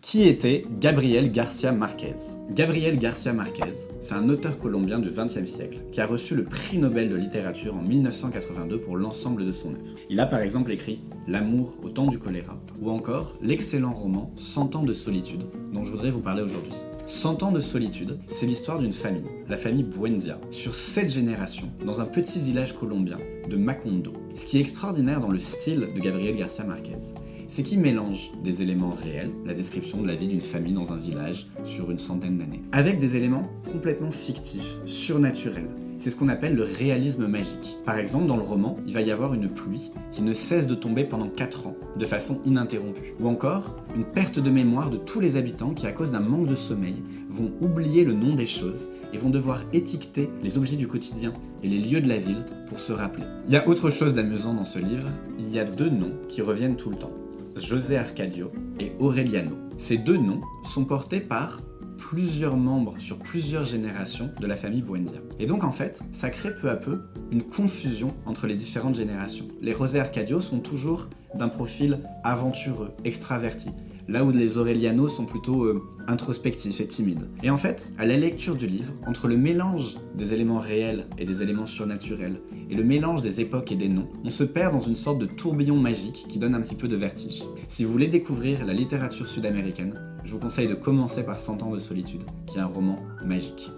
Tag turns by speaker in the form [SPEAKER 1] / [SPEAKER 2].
[SPEAKER 1] Qui était Gabriel García Márquez? Gabriel García Márquez, c'est un auteur colombien du XXe siècle qui a reçu le prix Nobel de littérature en 1982 pour l'ensemble de son œuvre. Il a par exemple écrit L'amour au temps du choléra, ou encore l'excellent roman 100 ans de solitude, dont je voudrais vous parler aujourd'hui. 100 ans de solitude, c'est l'histoire d'une famille, la famille Buendia, sur 7 générations, dans un petit village colombien de Macondo. Ce qui est extraordinaire dans le style de Gabriel García Márquez, c'est qu'il mélange des éléments réels, la description de la vie d'une famille dans un village sur une centaine d'années, avec des éléments complètement fictifs, surnaturels. C'est ce qu'on appelle le réalisme magique. Par exemple, dans le roman, il va y avoir une pluie qui ne cesse de tomber pendant 4 ans, de façon ininterrompue. Ou encore, une perte de mémoire de tous les habitants qui, à cause d'un manque de sommeil, vont oublier le nom des choses et vont devoir étiqueter les objets du quotidien et les lieux de la ville pour se rappeler. Il y a autre chose d'amusant dans ce livre, il y a 2 noms qui reviennent tout le temps. José Arcadio et Aureliano. Ces 2 noms sont portés par plusieurs membres sur plusieurs générations de la famille Buendia. Et donc en fait, ça crée peu à peu une confusion entre les différentes générations. Les José Arcadio sont toujours d'un profil aventureux, extraverti, là où les Aureliano sont plutôt introspectifs et timides. Et en fait, à la lecture du livre, entre le mélange des éléments réels et des éléments surnaturels, et le mélange des époques et des noms, on se perd dans une sorte de tourbillon magique qui donne un petit peu de vertige. Si vous voulez découvrir la littérature sud-américaine, je vous conseille de commencer par 100 ans de solitude, qui est un roman magique.